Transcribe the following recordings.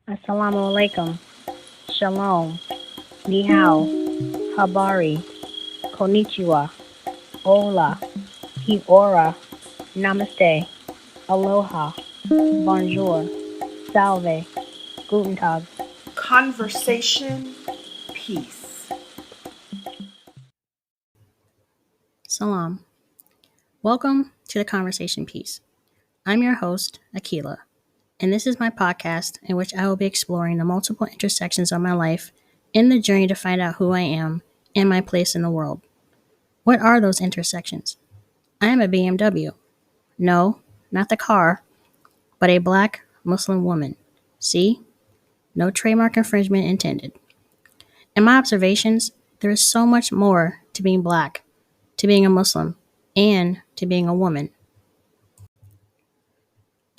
Assalamu alaikum. Shalom. Ni hao. Habari. Konnichiwa. Hola. Ki ora. Namaste. Aloha. Bonjour. Salve. Guten Tag. Conversation piece. Salam. Welcome to the conversation piece. I'm your host, Akila, and this is my podcast in which I will be exploring the multiple intersections of my life in the journey to find out who I am and my place in the world. What are those intersections? I am a BMW. No, not the car, but a black Muslim woman. See? No trademark infringement intended. In my observations, there is so much more to being black, to being a Muslim, and to being a woman.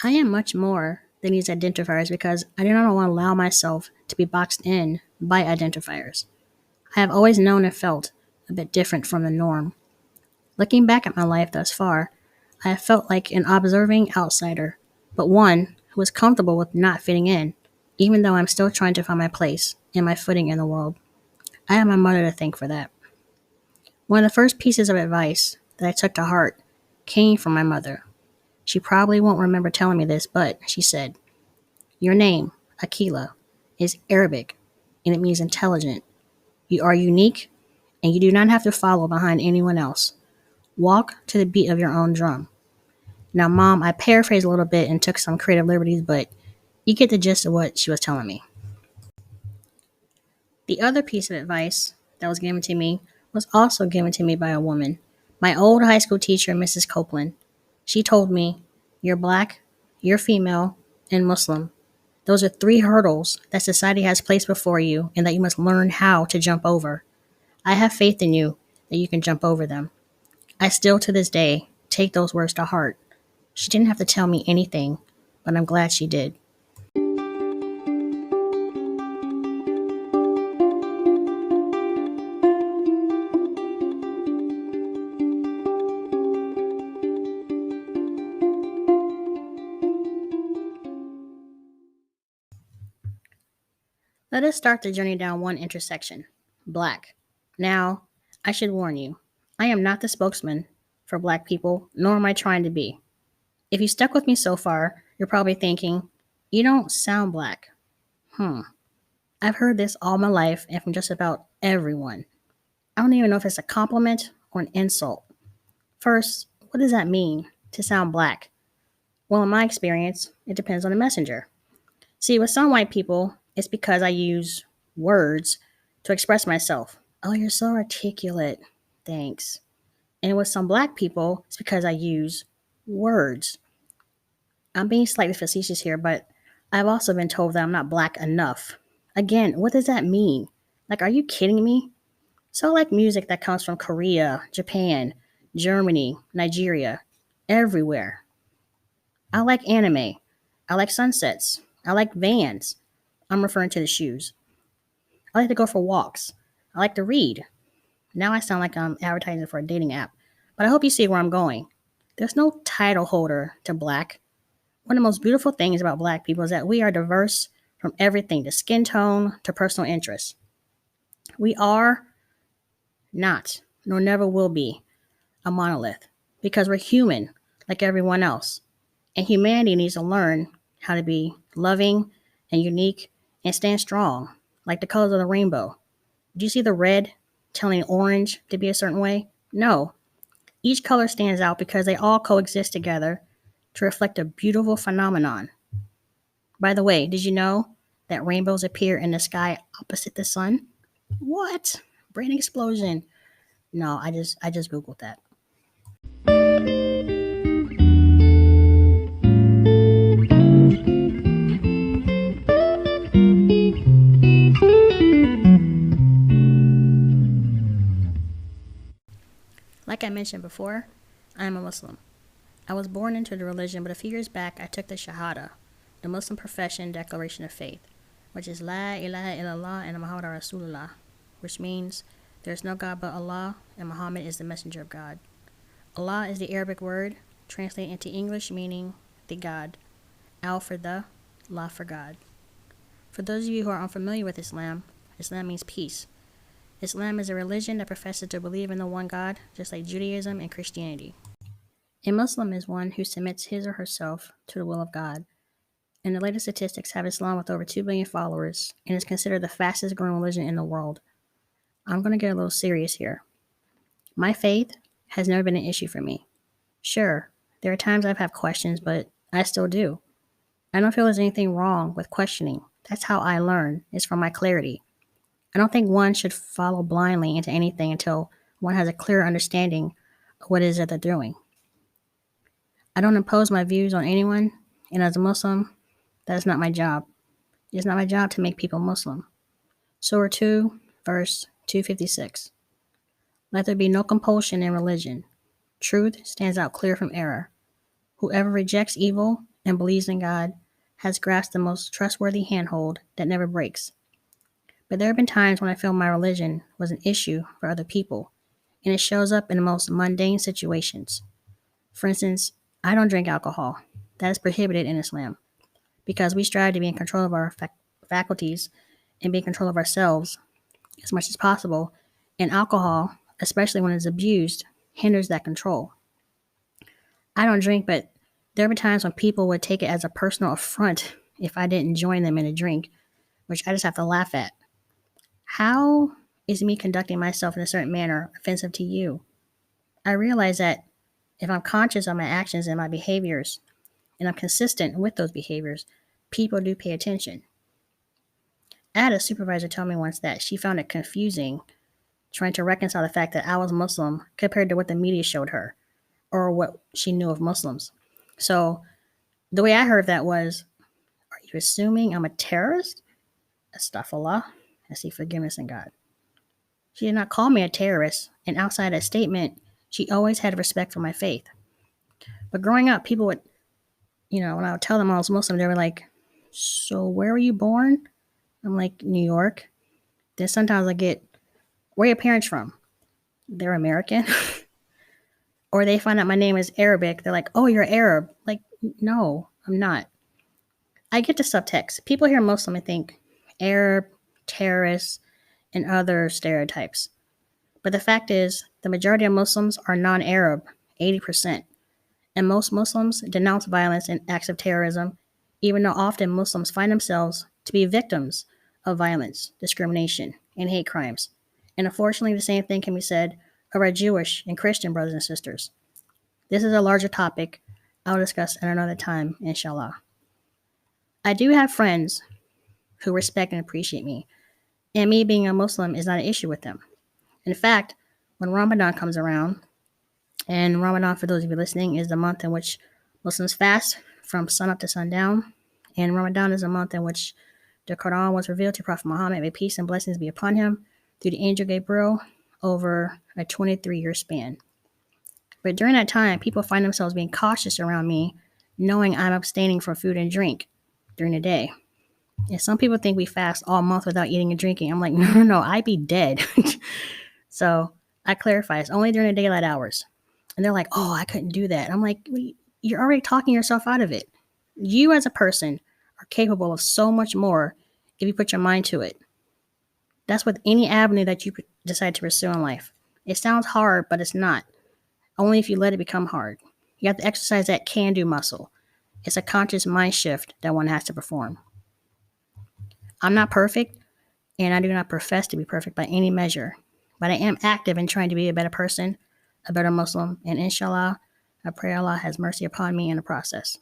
I am much more than these identifiers because I do not want to allow myself to be boxed in by identifiers. I have always known and felt a bit different from the norm. Looking back at my life thus far, I have felt like an observing outsider, but one who is comfortable with not fitting in, even though I'm still trying to find my place and my footing in the world. I have my mother to thank for that. One of the first pieces of advice that I took to heart came from my mother. She probably won't remember telling me this, but she said, "Your name, Akila, is Arabic and it means intelligent. You are unique and you do not have to follow behind anyone else. Walk to the beat of your own drum." Now, Mom, I paraphrased a little bit and took some creative liberties, but you get the gist of what she was telling me. The other piece of advice that was given to me was also given to me by a woman, my old high school teacher, Mrs. Copeland. She told me, "You're black, you're female, and Muslim. Those are three hurdles that society has placed before you and that you must learn how to jump over. I have faith in you that you can jump over them." I still, to this day, take those words to heart. She didn't have to tell me anything, but I'm glad she did. Let us start the journey down one intersection, black. Now, I should warn you, I am not the spokesman for black people, nor am I trying to be. If you stuck with me so far, you're probably thinking, "You don't sound black." I've heard this all my life and from just about everyone. I don't even know if it's a compliment or an insult. First, what does that mean, to sound black? Well, in my experience, it depends on the messenger. See, with some white people, it's because I use words to express myself. "Oh, you're so articulate. Thanks." And with some black people, it's because I use words. I'm being slightly facetious here, but I've also been told that I'm not black enough. Again, what does that mean? Like, are you kidding me? So I like music that comes from Korea, Japan, Germany, Nigeria, everywhere. I like anime. I like sunsets. I like Vans. I'm referring to the shoes. I like to go for walks. I like to read. Now I sound like I'm advertising for a dating app, but I hope you see where I'm going. There's no title holder to black. One of the most beautiful things about black people is that we are diverse from everything to skin tone to personal interests. We are not, nor never will be, a monolith because we're human like everyone else. And humanity needs to learn how to be loving and unique and stand strong, like the colors of the rainbow. Do you see the red telling orange to be a certain way? No. Each color stands out because they all coexist together to reflect a beautiful phenomenon. By the way, did you know that rainbows appear in the sky opposite the sun? What? Brain explosion. No, I just googled that. Like I mentioned before, I am a Muslim. I was born into the religion, but a few years back I took the Shahada, the Muslim profession declaration of faith, which is La ilaha illallah and Muhammad Rasulullah, which means there is no God but Allah and Muhammad is the messenger of God. Allah is the Arabic word, translated into English meaning the God. Al for the, La for God. For those of you who are unfamiliar with Islam, Islam means peace. Islam is a religion that professes to believe in the one God, just like Judaism and Christianity. A Muslim is one who submits his or herself to the will of God. And the latest statistics have Islam with over 2 billion followers and is considered the fastest growing religion in the world. I'm going to get a little serious here. My faith has never been an issue for me. Sure, there are times I've had questions, but I still do. I don't feel there's anything wrong with questioning. That's how I learn, is from my clarity. I don't think one should follow blindly into anything until one has a clear understanding of what it is that they're doing. I don't impose my views on anyone, and as a Muslim, that is not my job. It is not my job to make people Muslim. Surah 2, verse 256. Let there be no compulsion in religion. Truth stands out clear from error. Whoever rejects evil and believes in God has grasped the most trustworthy handhold that never breaks. But there have been times when I feel my religion was an issue for other people, and it shows up in the most mundane situations. For instance, I don't drink alcohol. That is prohibited in Islam because we strive to be in control of our faculties and be in control of ourselves as much as possible, and alcohol, especially when it's abused, hinders that control. I don't drink, but there have been times when people would take it as a personal affront if I didn't join them in a drink, which I just have to laugh at. How is me conducting myself in a certain manner offensive to you? I realize that if I'm conscious of my actions and my behaviors, and I'm consistent with those behaviors, people do pay attention. I had a supervisor tell me once that she found it confusing trying to reconcile the fact that I was Muslim compared to what the media showed her or what she knew of Muslims. So the way I heard that was, are you assuming I'm a terrorist? Astaghfirullah. I see forgiveness in God. She did not call me a terrorist, and outside that statement, she always had respect for my faith. But growing up, people would, when I would tell them I was Muslim, they were like, so where were you born? I'm like, New York. Then sometimes I get, where are your parents from? They're American. Or they find out my name is Arabic. They're like, oh, you're Arab. Like, no, I'm not. I get the subtext. People hear Muslim and think Arab, terrorists, and other stereotypes. But the fact is, the majority of Muslims are non-Arab, 80%. And most Muslims denounce violence and acts of terrorism, even though often Muslims find themselves to be victims of violence, discrimination, and hate crimes. And unfortunately, the same thing can be said of our Jewish and Christian brothers and sisters. This is a larger topic I'll discuss at another time, inshallah. I do have friends who respect and appreciate me, and me being a Muslim is not an issue with them. In fact, when Ramadan comes around, and Ramadan, for those of you listening, is the month in which Muslims fast from sunup to sundown, and Ramadan is a month in which the Quran was revealed to Prophet Muhammad, may peace and blessings be upon him, through the angel Gabriel over a 23-year span. But during that time, people find themselves being cautious around me, knowing I'm abstaining from food and drink during the day. And some people think we fast all month without eating and drinking. I'm like, no, I'd be dead. So I clarify, it's only during the daylight hours. And they're like, oh, I couldn't do that. I'm like, you're already talking yourself out of it. You as a person are capable of so much more if you put your mind to it. That's with any avenue that you decide to pursue in life. It sounds hard, but it's not. Only if you let it become hard. You have to exercise that can-do muscle. It's a conscious mind shift that one has to perform. I'm not perfect, and I do not profess to be perfect by any measure, but I am active in trying to be a better person, a better Muslim, and inshallah, I pray Allah has mercy upon me in the process.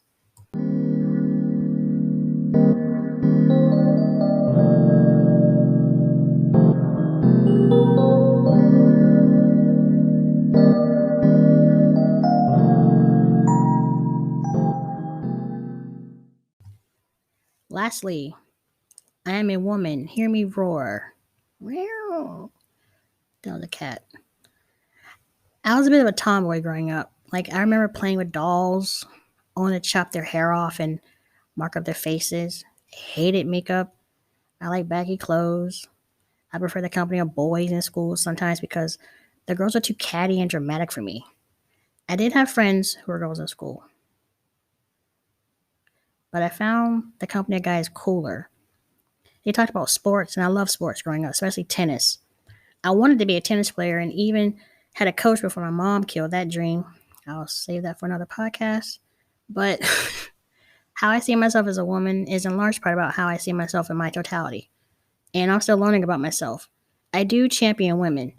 Lastly, I am a woman. Hear me roar. That was a cat. I was a bit of a tomboy growing up. Like, I remember playing with dolls. I wanted to chop their hair off and mark up their faces. I hated makeup. I like baggy clothes. I prefer the company of boys in school sometimes because the girls are too catty and dramatic for me. I did have friends who were girls in school, but I found the company of guys cooler. They talked about sports, and I love sports growing up, especially tennis. I wanted to be a tennis player and even had a coach before my mom killed that dream. I'll save that for another podcast. But how I see myself as a woman is in large part about how I see myself in my totality. And I'm still learning about myself. I do champion women.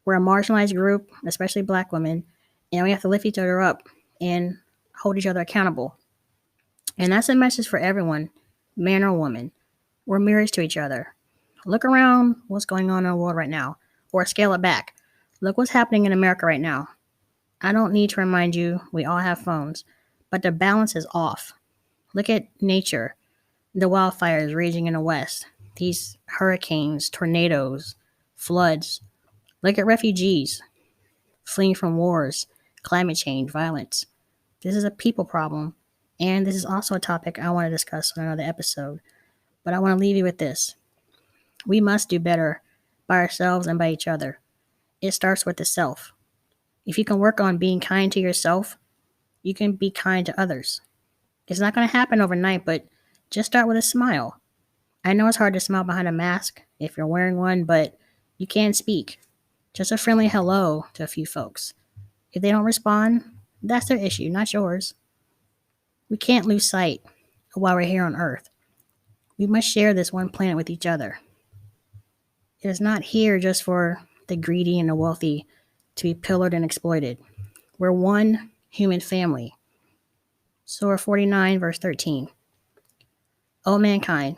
We're a marginalized group, especially black women, and we have to lift each other up and hold each other accountable. And that's a message for everyone, man or woman. We're mirrors to each other. Look around what's going on in the world right now, or scale it back. Look what's happening in America right now. I don't need to remind you, we all have phones, but the balance is off. Look at nature, the wildfires raging in the West, these hurricanes, tornadoes, floods. Look at refugees fleeing from wars, climate change, violence. This is a people problem, and this is also a topic I want to discuss in another episode. But I want to leave you with this. We must do better by ourselves and by each other. It starts with the self. If you can work on being kind to yourself, you can be kind to others. It's not going to happen overnight, but just start with a smile. I know it's hard to smile behind a mask if you're wearing one, but you can speak. Just a friendly hello to a few folks. If they don't respond, that's their issue, not yours. We can't lose sight of why we're here on Earth. We must share this one planet with each other. It is not here just for the greedy and the wealthy to be pillared and exploited. We're one human family. Surah 49, verse 13. O mankind,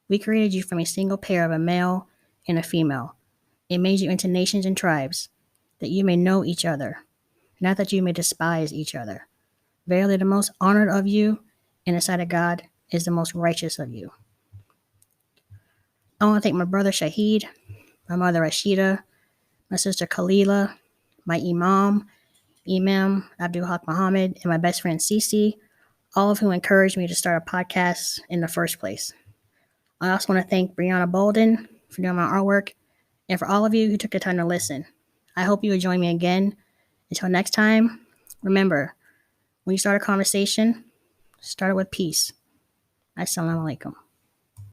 we created you from a single pair of a male and a female. It made you into nations and tribes, that you may know each other, not that you may despise each other. Verily, the most honored of you in the sight of God is the most righteous of you. I want to thank my brother Shahid, my mother Rashida, my sister Khalila, my Imam Abdul Haq Muhammad, and my best friend Cece, all of who encouraged me to start a podcast in the first place. I also want to thank Brianna Bolden for doing my artwork, and for all of you who took the time to listen. I hope you will join me again. Until next time, remember, when you start a conversation, start it with peace. Assalamu alaikum.